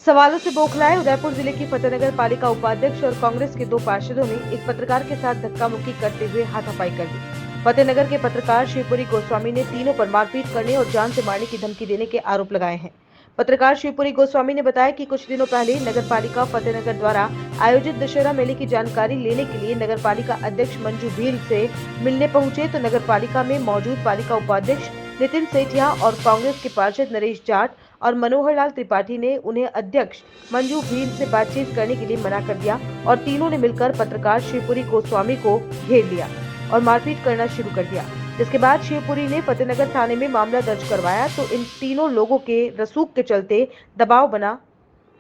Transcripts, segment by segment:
सवालों से बौखलाए उदयपुर जिले की फतेहनगर पालिका उपाध्यक्ष और कांग्रेस के 2 पार्षदों ने एक पत्रकार के साथ धक्का मुक्की करते हुए हाथापाई कर दी। फतेहनगर के पत्रकार शिवपुरी गोस्वामी ने तीनों पर मारपीट करने और जान से मारने की धमकी देने के आरोप लगाए हैं। पत्रकार शिवपुरी गोस्वामी ने बताया कि कुछ दिनों पहले नगर पालिका फतेहनगर द्वारा आयोजित दशहरा मेले की जानकारी लेने के लिए नगर पालिका अध्यक्ष मंजू भील से मिलने पहुंचे तो नगर पालिका में मौजूद पालिका उपाध्यक्ष नितिन सेठिया और कांग्रेस के पार्षद नरेश जाट और मनोहर लाल त्रिपाठी ने उन्हें अध्यक्ष मंजू भील से बातचीत करने के लिए मना कर दिया और तीनों ने मिलकर पत्रकार शिवपुरी गोस्वामी को घेर लिया और मारपीट करना शुरू कर दिया। जिसके बाद शिवपुरी ने फतेहनगर थाने में मामला दर्ज करवाया तो इन तीनों लोगों के रसूख के चलते दबाव बना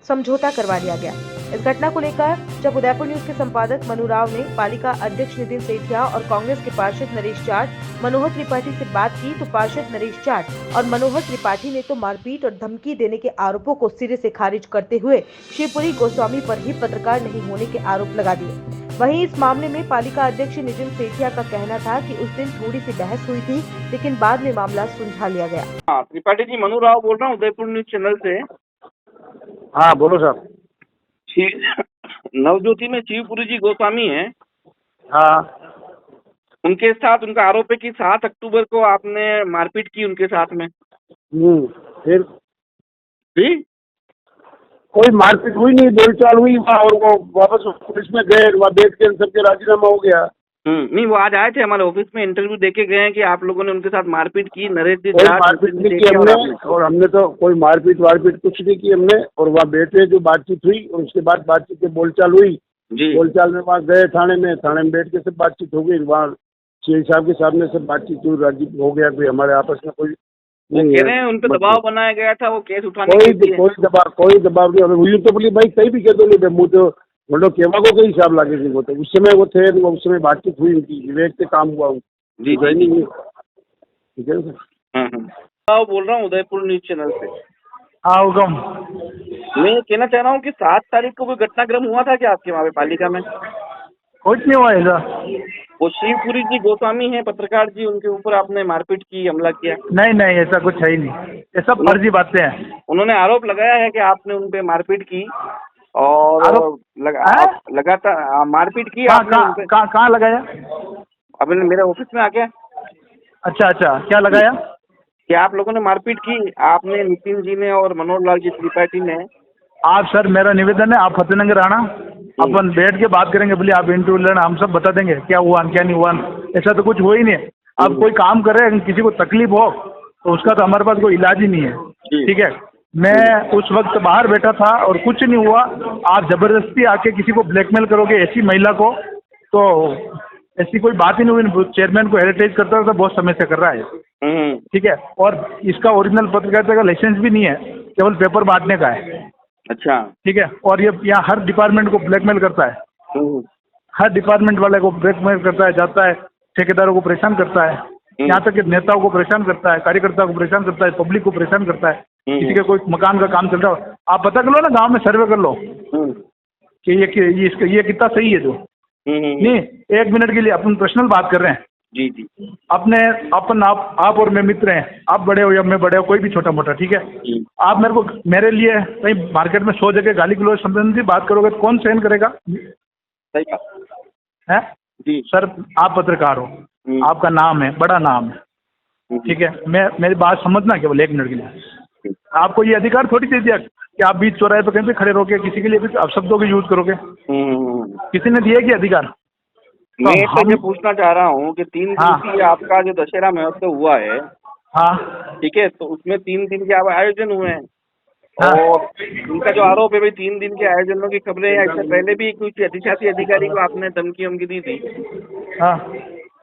समझौता करवा लिया गया। इस घटना को लेकर जब उदयपुर न्यूज के संपादक मनु राव ने पालिका अध्यक्ष नितिन सेठिया और कांग्रेस के पार्षद नरेश जाट मनोहर त्रिपाठी से बात की तो पार्षद नरेश जाट और मनोहर त्रिपाठी ने तो मारपीट और धमकी देने के आरोपों को सिरे से खारिज करते हुए शिवपुरी गोस्वामी पर ही पत्रकार नहीं होने के आरोप लगा दिए। वहीं इस मामले में पालिका अध्यक्ष नितिन सेठिया का कहना था कि उस दिन थोड़ी सी बहस हुई थी लेकिन बाद में मामला सुलझा लिया गया। त्रिपाठी जी, मनु राव बोल रहा हूँ उदयपुर न्यूज चैनल से। हाँ बोलो साहब। नवज्योति में शिवपुरी जी गोस्वामी हैं। हाँ उनके साथ उनका आरोप है कि 7 अक्टूबर को आपने मारपीट की उनके साथ में। फिर जी, कोई मारपीट हुई नहीं, बोलचाल हुई वहाँ और वो वापस पुलिस में गए, वहाँ बैठ के सबके राजीनामा हो गया। नहीं, वो आज आए थे हमारे ऑफिस में, इंटरव्यू देके गए हैं कि आप लोगों ने उनके साथ मारपीट की। नरेश जी कोई मारपीट नहीं की हमने, और हमने तो कोई मारपीट वारपीट कुछ नहीं की हमने। और वहाँ बैठे जो बातचीत हुई और उसके बाद बातचीत की बोलचाल हुई जी। बोलचाल में वहाँ गए थाने में बैठ के सब बातचीत हो गई। वहाँ सीआई साहब के सामने सब बातचीत हुई, राजी हो गया। कोई हमारे आपस में कोई नहीं कह रहे हैं उन पर दबाव बनाया गया था वो केस उठाने के लिए। कोई दबाव नहीं। हुई तो बोली भाई कहीं भी कह दो नहीं, मुझे तो बोलो केवा को कई हिसाब लागे थी। वो तो उस समय वो थे, उस समय बातचीत हुई उनकी, विवेक से काम हुआ। जी जी जी। ठीक है सर। बोल रहा हूँ उदयपुर न्यूज चैनल से। हाँ हुकम। मैं कहना चाह रहा हूँ कि 7 तारीख को कोई घटनाक्रम हुआ था क्या आपके वहाँ पे पालिका में? कुछ नहीं हुआ ऐसा। वो शिवपुरी जी गोस्वामी हैं पत्रकार जी, उनके ऊपर आपने मारपीट की, हमला किया? नहीं नहीं, ऐसा कुछ है ही नहीं, ये सब फर्जी बातें हैं। उन्होंने आरोप लगाया है कि आपने उन पे मारपीट की और लगातार मारपीट की आपने उन पे। कहाँ लगाया? आपने मेरे ऑफिस में आके। अच्छा अच्छा, क्या लगाया? कि आप लोगों ने मारपीट की, आपने, नितिन जी ने और मनोहर लाल जी त्रिपाठी ने। आप सर, मेरा निवेदन है आप फतेहनगर आना, अपन बैठ के बात करेंगे। बोलिए आप इंटरव्यू लेना, हम सब बता देंगे क्या हुआ क्या नहीं हुआ। ऐसा तो कुछ हो ही नहीं है। अब कोई काम करे, किसी को तकलीफ हो तो उसका तो हमारे पास कोई इलाज ही नहीं है। ठीक है, मैं उस वक्त बाहर बैठा था और कुछ नहीं हुआ। आप जबरदस्ती आके किसी को ब्लैकमेल करोगे, ऐसी महिला को, तो ऐसी कोई बात ही नहीं हुई। चेयरमैन को हेरिटेज करता था, बहुत समय से कर रहा है। ठीक है, और इसका ओरिजिनल पत्रकारिता का लाइसेंस भी नहीं है, केवल पेपर बांटने का है। अच्छा, ठीक है, और ये यहाँ हर डिपार्टमेंट को ब्लैकमेल करता है। हर डिपार्टमेंट वाले को ब्लैकमेल करता है, जाता है ठेकेदारों को परेशान करता है, यहाँ तक कि नेताओं को परेशान करता है, कार्यकर्ताओं को परेशान करता है, पब्लिक को परेशान करता है। किसी के कोई मकान का काम चल रहा हो, आप पता कर लो ना, गांव में सर्वे कर लो कि ये कितना सही है। जो नहीं, 1 मिनट के लिए अपन पर्सनल बात कर रहे हैं। जी जी। आप और मैं मित्र हैं, आप बड़े हो या मैं बड़े हो, कोई भी छोटा मोटा, ठीक है। आप मेरे लिए कहीं मार्केट में 100 जगह गाली गलौज संबंधी बात करोगे तो कौन सहन करेगा? सही बात है जी। सर, आप पत्रकार हो, आपका नाम है, बड़ा नाम है, ठीक है। मेरी बात समझना केवल 1 मिनट के लिए। आपको ये अधिकार थोड़ी दे दिया कि आप बीच चौराहे पर कहीं पे खड़े रहोगे, किसी के लिए भी अपशब्दों का यूज करोगे। किसी ने दिया कि अधिकार? मैं तो ये पूछना चाह रहा हूँ कि 3 दिन की आपका जो दशहरा महोत्सव हुआ है, हाँ ठीक है, तो उसमें 3 दिन के आयोजन हुए हैं। और उनका जो आरोप है भाई 3 दिन के आयोजनों की खबरें, इससे पहले भी कुछ अधिशासी अधिकारी को आपने धमकी वमकी दी थी। हाँ,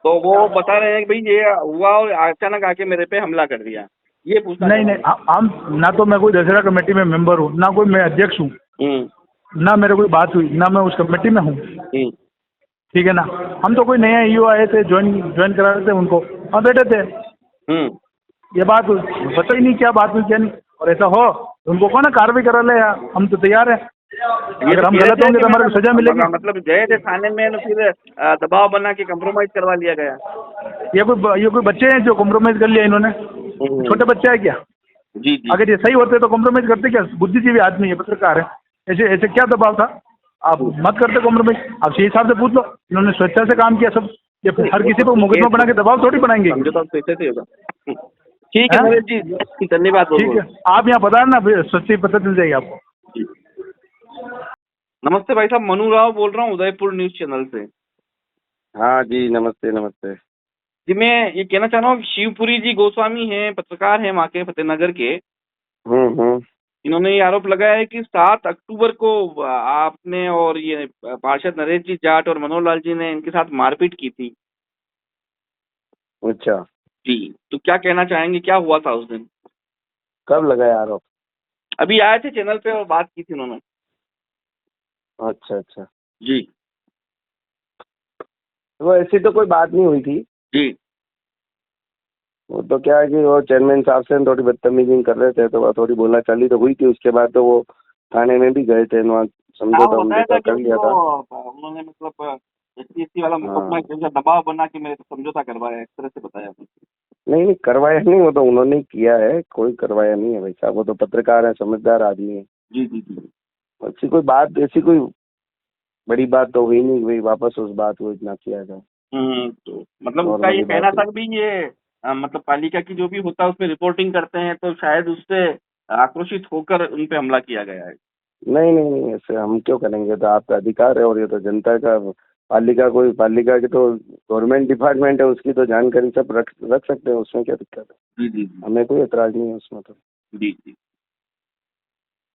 तो वो बता रहे हैं कि भाई ये हुआ और अचानक आके मेरे पे हमला कर दिया। ये पूछना नहीं, हम ना तो मैं कोई दशहरा कमेटी में मेंबर हूँ, ना कोई मैं अध्यक्ष हूँ, ना मेरे कोई बात हुई, ना मैं उस कमेटी में हूँ। ठीक है ना, हम तो कोई नया ईओ आए थे, ज्वाइन करा रहे थे उनको, हम बैठे थे। ये बात पता ही नहीं क्या बात हुई क्या नहीं, और ऐसा हो तो उनको कौन कार्रवाई करा ले, हम तो तैयार है। अगर हम गलत होंगे तो हमारे को सजा मिलेगी। मतलब गए थे थाने में, फिर दबाव बना के कम्प्रोमाइज करवा लिया गया। ये कोई बच्चे हैं जो कॉम्प्रोमाइज कर लिया इन्होंने? छोटे बच्चे है क्या? जी जी अगर ये सही होते तो कॉम्प्रोमाइज करते क्या? बुद्धिजीवी आदमी है, पत्रकार है, ऐसे ऐसे क्या दबाव था? आप मत करते कॉम्प्रोमाइज। आप सही हिसाब से पूछ लो, इन्होंने स्वेच्छा से काम किया सब। ये हर किसी को मुकदमा बना के दबाव थोड़ी बनाएंगे। समझौता तो ऐसे ही होगा। ठीक है हाँ? नरेश जी, धन्यवाद बहुत ठीक है, बहुत। आप यहाँ बता ना, सच्ची पता चल जाएगी आपको। जी। नमस्ते भाई साहब, मनु राव बोल रहा हूँ उदयपुर न्यूज चैनल से। हाँ जी, नमस्ते नमस्ते। जी मैं ये कहना चाह रहा हूँ, शिवपुरी जी गोस्वामी हैं, पत्रकार हैं वहाँ के फतेहनगर के। हम्म। इन्होंने ये आरोप लगाया है कि 7 अक्टूबर को आपने और ये पार्षद नरेश जी जाट और मनोहर लाल जी ने इनके साथ मारपीट की थी। अच्छा, जी, तो क्या कहना चाहेंगे, क्या हुआ था उस दिन? कब लगाया आरोप? अभी आए थे चैनल पे और बात की थी उन्होंने। अच्छा अच्छा, जी वो ऐसी तो कोई बात नहीं हुई थी। जी वो तो क्या है कि वो चेयरमैन साहब से थोड़ी बदतमीजी कर रहे थे, तो वो थोड़ी बोला चाली तो हुई थी। उसके बाद तो वो थाने में भी गए थे, वहाँ समझौता कर लिया था। उन्होंने मतलब SC वाला मुकदमा जैसा दबाव बना के मेरे से समझौता करवाया, इस तरह से बताया। नहीं करवाया नहीं, वो तो उन्होंने ही किया है, कोई करवाया नहीं है भाई साहब। वो तो पत्रकार है, समझदार आदमी है। जी जी जी। ऐसी कोई बात, ऐसी कोई बड़ी बात तो हुई नहीं भाई, वापस उस बात को इतना किया था। तो मतलब उसका ये कहना था भी ये मतलब पालिका की जो भी होता है उसमें रिपोर्टिंग करते हैं, तो शायद उससे आक्रोशित होकर उन पे हमला किया गया है। नहीं, ऐसे हम क्यों करेंगे? तो आपका अधिकार है, और ये तो जनता का, पालिका की तो गवर्नमेंट डिपार्टमेंट है, उसकी तो जानकारी सब रख सकते हैं, उसमें क्या दिक्कत है? जी जी हमें कोई एतराज नहीं है उसमें। तो जी जी,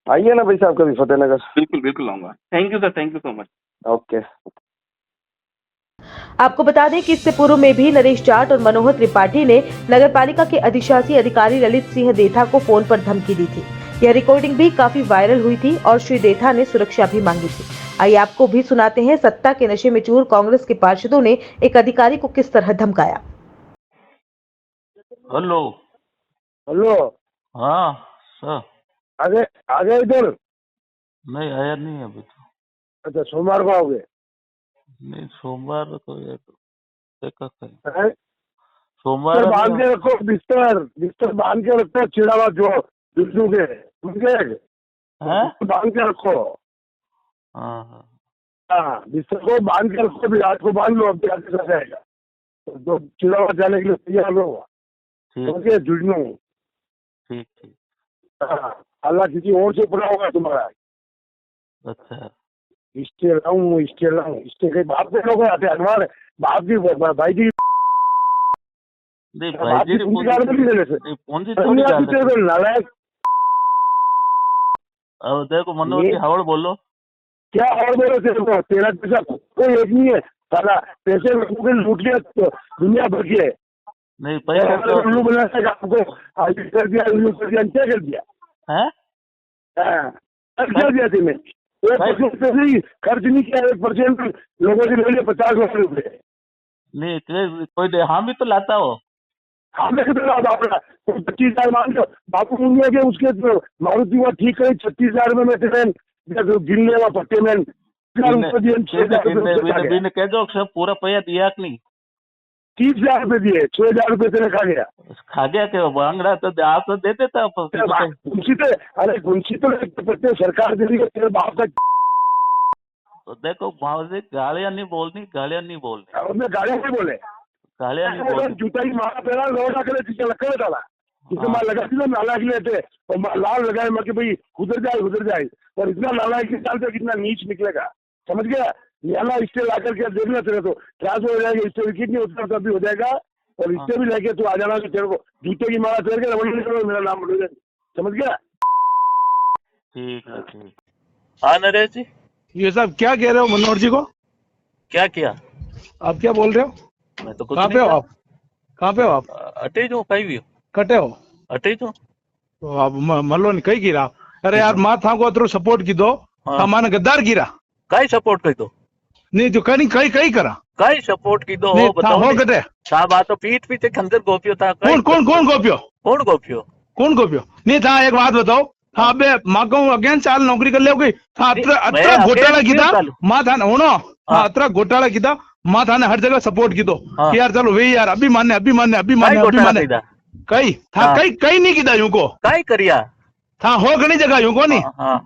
आइए ना भाई साहब कभी फतेहनगर। बिल्कुल बिल्कुल आऊंगा। Thank you sir, thank you so much. Okay. आपको बता दें कि इससे पूर्व में भी नरेश जाट और मनोहर त्रिपाठी ने नगर पालिका के अधिशासी अधिकारी ललित सिंह देथा को फोन पर धमकी दी थी। यह रिकॉर्डिंग भी काफी वायरल हुई थी और श्री देथा ने सुरक्षा भी मांगी थी। आइए आपको भी सुनाते हैं सत्ता के नशे में चूर कांग्रेस के पार्षदों ने एक अधिकारी को किस तरह धमकाया। हेलो। हेलो। हाँ सर। आगे आगे इधर। नहीं आया नहीं है अभी तो। अच्छा, सोमवार को आओगे? नहीं सोमवार तो ये तो देखा कहीं। हैं? सोमवार बांध के रखो, बिस्तर बांध के रखो, चिड़ावा जो बिल्लू के, समझे? बांध के रखो। हाँ हाँ, बिस्तर को बांध के रखो, भी रात को बांध लो, अभी आगे चला जाएगा। तो जो चिड़ावा जाने के लिए तैयार हो, समझे? जुड़नू। ठीक ठीक। हाँ, अल्लाह किसी और से पूरा होगा तुम्हारा। अच्छा स्टे के बाप के लोग आते अनवार, बाप की भाई की नहीं बाप भाई की जी पूंजी डाल में लेने से पूंजी थोड़ी डाल रहे। नालायक। अब देखो मनोहर जी हावड़ बोलो। क्या और बोले तेरे को? तेरा पैसा कोई एक नहीं है साला, पैसे लोगों के लूट लिया तो दुनिया भर के। नहीं पैसा तो उल्लू बना था आपको, आज कर दिया, उल्लू कर दिया, क्या कर दिया? है क्या दिया तुम्हें? 1% से नहीं खर्च नहीं किया, 1% लोगों से ले लिया 50 लाख रुपए। नहीं कोई दे हम भी तो लाता हो। हमें कितना अपना 25,000 मान लो बापू मुंडिया के, उसके मारुति हुआ ठीक है 36,000 में ट्रेन गिन लेगा पट्टे में। कह दो सब पूरा पैसा दिया कि नहीं? 30,000 रुपए दिए, 6,000 रुपए तेरे खा गया। खा गया क्या बांगड़ा? तो आप तो दे देता। अरे गुंसी तो सरकार दे रही है, तेरे बाप का। तो देखो भाव गालियां नहीं बोलनी, गालियां नहीं बोलनी। उसमें गालियां नहीं बोले, गालियां नहीं बोलनी। जूता ही मारा पहला लौटा करे लक्कर डाला, जिसे मार लगा थी ना नाला के लिए और लाल लगाए मैं कि भाई उधर जाए, और इतना नाला के डालते कितना नीच निकलेगा, समझ गया? नाला स्टे ला करके देखना तेरे तो ट्रांसफर हो जाएगा, स्टे विकेट नहीं होता तब भी हो जाएगा, और स्टे भी लेके तू आ जाना, तो तेरे को जूते की मारा तेरे के मेरा नाम बोल, समझ गया? ठीक है ठीक। हाँ नरेश जी, ये सब क्या कह रहे हो मनोहर जी को? क्या किया? आप क्या बोल रहे हो? मैं तो कुछ कहाँ नहीं पे हो किया। आप? कहाँ पे हो आप? अटे जो कहीं भी हो। कटे हो अटे जो तो आप मल्लो ने कही गिरा? अरे यार माँ था को अतरो सपोर्ट की दो, हाँ। माने गद्दार गिरा काई सपोर्ट कर दो। नहीं जो कहीं करा काई सपोर्ट की दो नहीं था बताओ। हो गटे साहब आ तो पीठ पीछे खंजर गोपियो था। कौन गोपियो? कौन गोपियो? नहीं था, एक बात बताओ, हाँ बे माँ को अगेन चाल नौकरी कर ले था, अतरा घोटाला किया माँ था ना होनो, हाँ अतरा घोटाला किया माँ था ने हर जगह सपोर्ट की दो यार, चलो वे यार अभी मान्य कई था हाँ। कई नहीं कीधा यूं को कई करिया था हो घनी जगह यूं को नहीं हाँ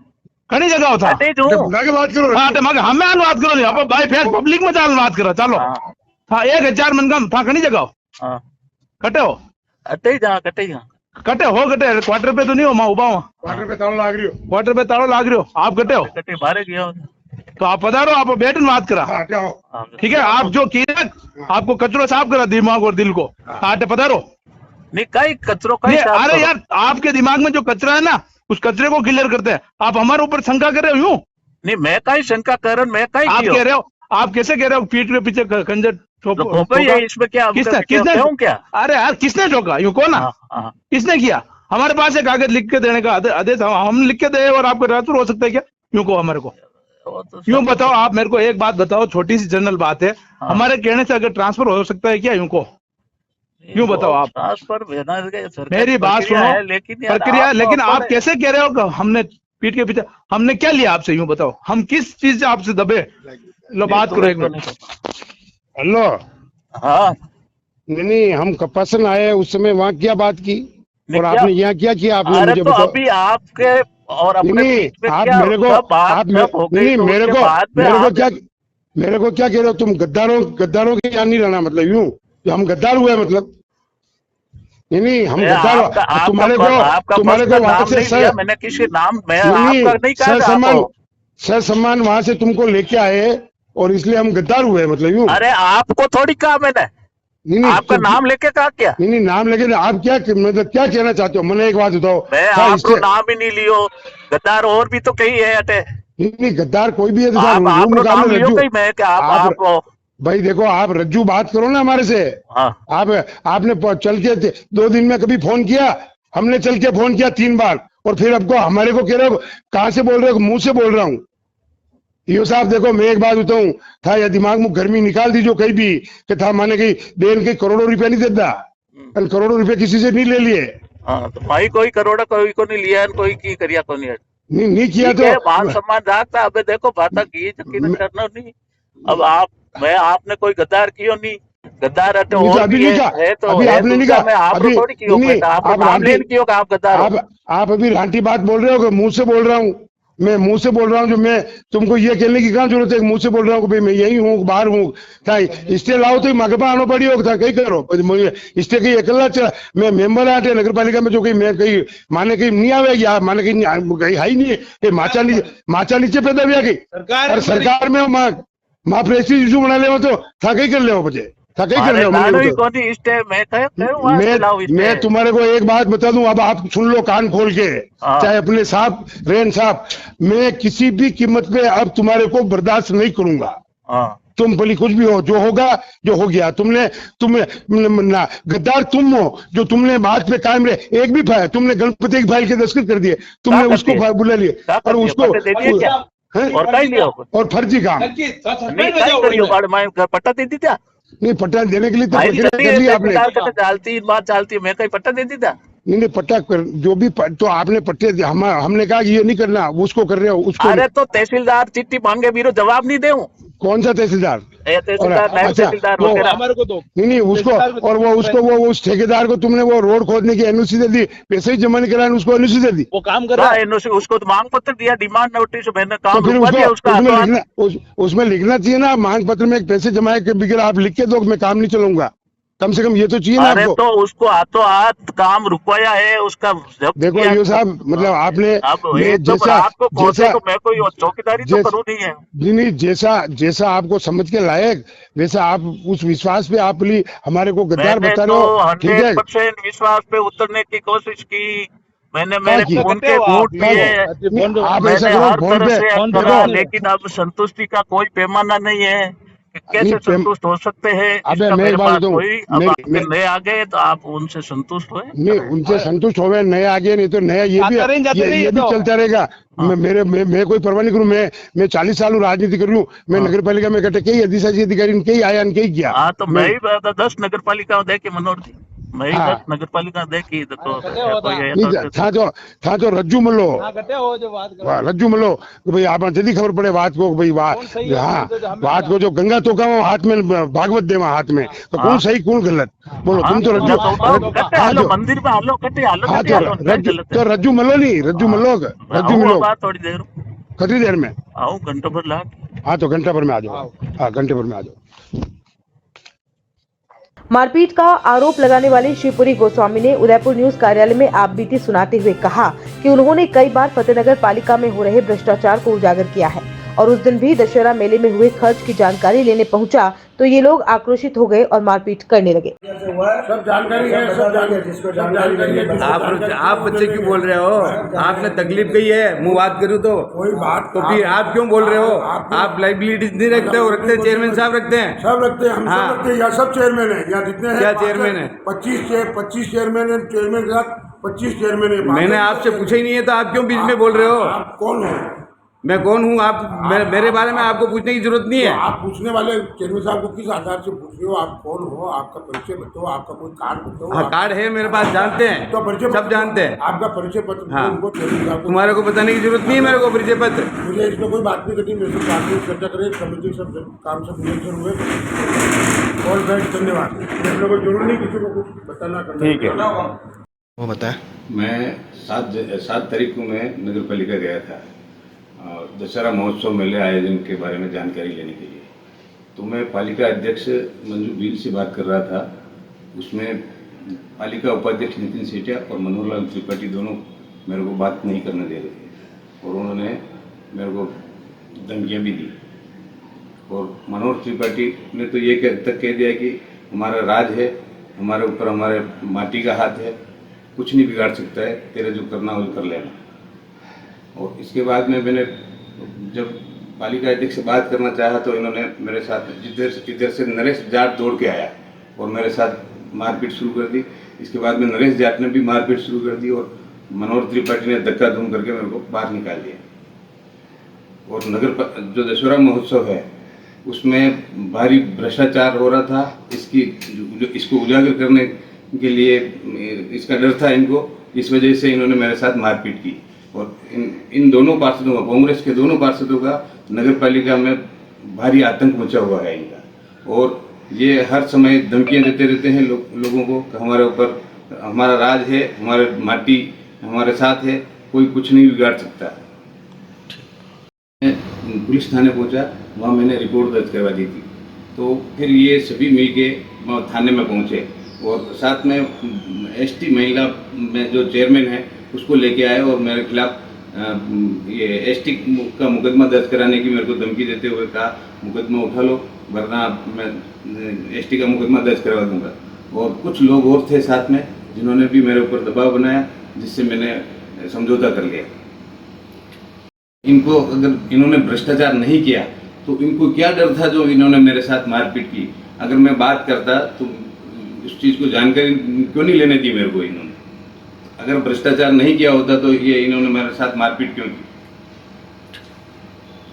घनी जगह था अटे जो बुला के बात करो। हाँ तो मगर हमें आन बात करो नहीं अब भाई फिर पब्लिक में चाल बात करो चलो हाँ था 1000 मन कम था घनी जगह हाँ कटे हो अटे जा कटे जा कटे हो कटे क्वार्टर पे तो नहीं हो मैं उबा हूँ क्वार्टर पे ताला लाग रही हो। क्वार्टर पे ताड़ो लाग रहे हो आप कटे हो कटे बाहर गया तो आप पधारो आप बैठ बात करा हाँ क्या हो। हाँ, ठीक है आप जो किया आपको कचरो साफ करा दिमाग और दिल को आटे पधारो नहीं कई कचरो कई ये साफ अरे करो। यार आपके दिमाग में जो कचरा है ना उस कचरे को क्लियर करते हैं आप हमारे ऊपर शंका कर रहे हो यूं नहीं मैं कई शंका करन मैं कई आप कियो कह रहे हो आप कैसे कह रहे हो पीठ के पीछे खंजर तो भोपा ये इसमें क्या किसने क्यों किसने क्या अरे यार किसने ठोका यूं कौन ना हाँ, हाँ। किसने किया हमारे पास एक कागज लिख के देने का आदेश हम लिख के दे और आपको रातुर हो सकता है क्या यूं को हमारे को वो तो यूं बताओ आप मेरे को एक बात बताओ छोटी सी जनरल बात है हाँ। हमारे कहने से अगर ट्रांसफर हो सकता है क्या यूं को यूं बताओ आप ट्रांसफर मेरी बात सुनो लेकिन यार प्रक्रिया आप तो लेकिन आप अपने- कैसे कह रहे हो कि हमने पीठ के पीछे हमने क्या लिया आपसे यूं बताओ हम किस चीज से आपसे दबे लो बात करो एक मिनट हेलो। हाँ नहीं हम कपासन आए उस समय वहाँ क्या बात की नहीं, और क्या- आपने यहाँ क्या किया आपने अरे मुझे तो बताओ। अभी आपके और अपने नहीं बीच में आप क्या मेरे को सब बात आप सब हो गई नहीं तो मेरे उसके को बाद में मेरे को आप- क्या कह रहे हो तुम गद्दारों के यहाँ नहीं रहना मतलब यूं कि हम गद्दार हुए मतलब नहीं हम गद्दार तुम्हारे को पर्सनल वहां नाम से नहीं लिया मैंने किसी नाम मैं आपका नहीं कहा था सम्मान आपको। सम्मान वहां से तुमको लेके आए और इसलिए हम गद्दार हुए मतलब यूं अरे आपको थोड़ी कहा मैंने नहीं आपका नाम लेके कहा क्या नहीं नाम लेके आप क्या मतलब क्या कहना चाहते हो मैंने एक बात बताओ मैं हाँ, आपको नाम ही नहीं लियो गद्दार और भी तो कई है अटे नहीं गद्दार कोई भी है तो आप रूम आपको नाम मुकाबले लियो रज्जू कहीं मैं क्या आप भाई देखो आप रज्जू बात करो ना हमारे से हाँ आपने चल के 2 दिन में कभी फोन किया हमने चल के फोन किया 3 बार और फिर आपको हमारे को कह रहे हो कहाँ से बोल रहे हो मुंह से बोल रहा हूँ यो साहब देखो मैं एक बात बताऊं था या दिमाग में गर्मी निकाल दी जो कहीं भी कि था माने कहीं देन के करोड़ों रुपया नहीं देता और करोड़ों रुपया किसी से नहीं ले लिए हाँ तो भाई कोई करोड़ा कोई को नहीं लिया कोई की करिया को नहीं किया ठीक है, मान तो सम्मान रखता अबे देखो बात की यकीन करना नहीं अब मैं आपने कोई गद्दार कियो नहीं गद्दार अटे नहीं तो और अभी भी नहीं कहा है तो अभी है आपने नहीं दूसरा कहा मैं आपको अभी थोड़ी कियो नहीं बेटा आपको आप नाम रांटी लेन कियो कि आप गद्दार हो आप अभी रांटी बात बोल रहे हो कि मुंह से बोल रहा हूँ मैं मुंह से बोल रहा हूँ जो मैं तुमको ये कहने की कहाँ जरूरत है मुंह से बोल रहा हूँ कि भाई मैं यही हूँ बाहर हूँ था स्टे लाओ तो मगबा आना पड़ी हो था कहीं करो स्टे कहीं अकेला चला मैं मेंबर आटे नगर पालिका में जो कहीं मैं कहीं माने कहीं नहीं आवेगी माने कहीं है ही नहीं है माचा नीचे पैदा भी आ गई और सरकार में माँ प्रेस्टीज इशू बना ले तो था कहीं कर ले बचे था कहीं कर ले लाड़ो ही कोनी इस टाइम मैं मैं तुम्हारे को एक बात बता दूं अब आप सुन लो कान खोल के हाँ। चाहे अपने साहब रेन साहब मैं किसी भी कीमत पे अब तुम्हारे को बर्दाश्त नहीं करूंगा तुम भली कुछ भी हो जो होगा जो हो गया तुमने गद्दार तुम हो जो तुमने बात पे कायम रहे एक भी फाइल तुमने गणपति की फाइल के दस्तखत कर दिए तुमने उसको बुला लिया और उसको और कहीं लियो और फर्जी काम नहीं कहीं करियो बाड़ मैं पट्टा दे दी क्या नहीं पट्टा देने के लिए तो भाई प्रक्रिया कर ली आपने चालती बात चालती मैं कहीं पट्टा दे दी था नहीं पट्टा जो भी तो आपने पट्टे हमने कहा कि ये नहीं करना उसको कर रहे हो उसको अरे तो तहसीलदार चिट्ठी मांगे बीरो जवाब नहीं दे कौन सा तहसीलदार तहसीलदार नायब तहसीलदार वगैरह हमारे को दो नहीं उसको और वो उसको वो उस ठेकेदार को तुमने वो रोड खोदने की एनओसी दे दी पैसे ही जमा नहीं कराए उसको एनओसी दे दी वो काम कर रहा है एनओसी उसको तो मांग पत्र दिया डिमांड नोटिस मैंने तो काम फिर रुकवा दिया उसका उसमें हाथों हाथ। लिखना उसमें लिखना चाहिए ना मांग पत्र में एक पैसे जमाए के बगैर आप लिख के दो मैं काम नहीं चलाऊंगा कम से कम ये तो चाहिए ना अरे आपको तो उसको हाथों हाथ काम रुकवाया है उसका जब देखो किया- यो साहब मतलब आपने अब मैं एकदम जैसा रात को पहुंचे जैसा तो मैं कोई चौकीदारी तो जैस- करूँ नहीं है नहीं जैसा आपको समझ के लायक वैसा आप उस विश्वास पे आप हमारे को गद्दार मैंने बता तो रहे हो ठीक है 100% विश्वास पे उतरने की कोशिश की मैंने क्या मेरे की? खून के घूंट क्या पिए नहीं, आप मैंने ऐसा करो हर फोन तरह पे से फोन करा पे- लेकिन अब संतुष्टि का कोई पैमाना नहीं है कि कैसे नहीं, संतुष्ट हो सकते हैं अबे इसका मैं मेरे एक बात पास बताऊं, कोई अब मैं- आपके नए आ गए तो आप उनसे संतुष्ट हुए नहीं उनसे संतुष्ट हो गए नए आगे नहीं तो नया ये जाते रहे, जाते रहे भी ये तो। चलता रहेगा मैं कोई परवाह नहीं करूँ मैं 40 साल राजनीति कर रही हूँ मैं नगर पालिका में कटे कई अधिशासी अधिकारी कई आया कई किया हाँ तो मैं ही 10 नगर पालिका दे के मनोर दी मैं हाँ। इधर नगर पालिका देखी इधर तो कोई है नहीं था जो रज्जू मल्लो रज्जू मल्लो कि भाई आप जल्दी खबर पड़े बात को भाई हाँ बात को जो गंगा तो का हाथ में भागवत दे हाथ में तो कौन सही कौन गलत बोलो तुम तो रज्जू हाँ जो मंदिर में हालो कटे हालो हाँ कटे हालो तो रज्जू मल्लो नहीं रज्जू मल्लो रज्जू मिलो बात थोड़ी देर कितनी देर में आऊँ घंटे भर ला हाँ तो घंटे भर में आ जाओ हाँ घंटे भर में आ जाओ। मारपीट का आरोप लगाने वाले शिवपुरी गोस्वामी ने उदयपुर न्यूज कार्यालय में आप बीती सुनाते हुए कहा कि उन्होंने कई बार फतेहनगर पालिका में हो रहे भ्रष्टाचार को उजागर किया है और उस दिन भी दशहरा मेले में हुए खर्च की जानकारी लेने पहुंचा तो ये लोग आक्रोशित हो गए और मारपीट करने लगे। सब जानकारी है सब जानकारी है। आप बच्चे क्यों बोल रहे हो? आपने तकलीफ गई है, मुंह बात करूँ तो कोई बात तो फिर आप क्यों बोल रहे हो? आप लाइबिलिटीज नहीं रखते हो? रखते हैं, चेयरमैन साहब रखते हैं, सब रखते हैं हम हाँ। सब रखते हैं यहाँ सब चेयरमैन है यहाँ जितने हैं क्या चेयरमैन है? 25 चेयरमैन है चेयरमैन के साथ 25 चेयरमैन है। मैंने आपसे पूछा ही नहीं है तो आप क्यों बीच में बोल रहे हो? आप कौन है? मैं कौन हूँ? आप मेरे बारे में आपको पूछने की जरूरत नहीं है। तो आप पूछने वाले चेयरमैन साहब को किस आधार से पूछ रहे हो? आप कौन हो? आपका परिचय बताओ, आपका कोई कार्ड बताओ। हाँ कार्ड है मेरे पास, जानते हैं तो परिचय सब जानते हैं। आपका परिचय पत्र हाँ। उनको चेयरमैन साहब को तुम्हारे को बताने की जरूरत नहीं है मेरे को परिचय पत्र। मुझे इसमें कोई बात नहीं करनी। मेरे से बात नहीं चर्चा करें कमेटी सब काम सब निरीक्षण हुए और धन्यवाद। मेरे को जरूर नहीं किसी को कुछ बताना करना। ठीक है वो बताए। मैं 7 तारीख को मैं नगर पालिका गया था और दशहरा महोत्सव मेले आयोजन के बारे में जानकारी लेने के लिए। तो मैं पालिका अध्यक्ष मंजू भील से बात कर रहा था। उसमें पालिका उपाध्यक्ष नितिन सेठिया और मनोहर लाल त्रिपाठी दोनों मेरे को बात नहीं करने दे रहे थे और उन्होंने मेरे को धमकियाँ भी दी। और मनोहर त्रिपाठी ने तो ये तक कह दिया कि हमारा राज है, हमारे ऊपर हमारे माटी का हाथ है, कुछ नहीं बिगाड़ सकता है, तेरा जो करना हो कर लेना। और इसके बाद में मैंने जब पालिका अध्यक्ष से बात करना चाहा तो इन्होंने मेरे साथ इधर से नरेश जाट दौड़ के आया और मेरे साथ मारपीट शुरू कर दी। इसके बाद में नरेश जाट ने भी मारपीट शुरू कर दी और मनोहर त्रिपाठी ने धक्का धूम करके मेरे को बाहर निकाल दिया। और जो दशहरा महोत्सव है उसमें भारी भ्रष्टाचार हो रहा था। इसको उजागर करने के लिए इसका डर था इनको, इस वजह से इन्होंने मेरे साथ मारपीट की। और इन दोनों पार्षदों का, कांग्रेस के दोनों पार्षदों का नगर पालिका में भारी आतंक मचा हुआ है इनका। और ये हर समय धमकियां देते रहते हैं लोगों को कि हमारे ऊपर हमारा राज है, हमारे माटी हमारे साथ है, कोई कुछ नहीं बिगाड़ सकता। मैं पुलिस थाने पहुंचा, वहाँ मैंने रिपोर्ट दर्ज करवा दी थी। तो फिर ये सभी मिलके थाने में पहुंचे और साथ में एसटी महिला में जो चेयरमैन है उसको लेके आए और मेरे खिलाफ ये एसटी का मुकदमा दर्ज कराने की मेरे को धमकी देते हुए कहा मुकदमा उठा लो वरना मैं एसटी का मुकदमा दर्ज करवा दूंगा। और कुछ लोग और थे साथ में जिन्होंने भी मेरे ऊपर दबाव बनाया, जिससे मैंने समझौता कर लिया। इनको अगर इन्होंने भ्रष्टाचार नहीं किया तो इनको क्या डर था जो इन्होंने मेरे साथ मारपीट की? अगर मैं बात करता तो उस चीज़ को जानकारी क्यों नहीं लेने दी मेरे को इन्होंने? अगर भ्रष्टाचार नहीं किया होता तो ये इन्होंने मेरे साथ मारपीट क्यों की?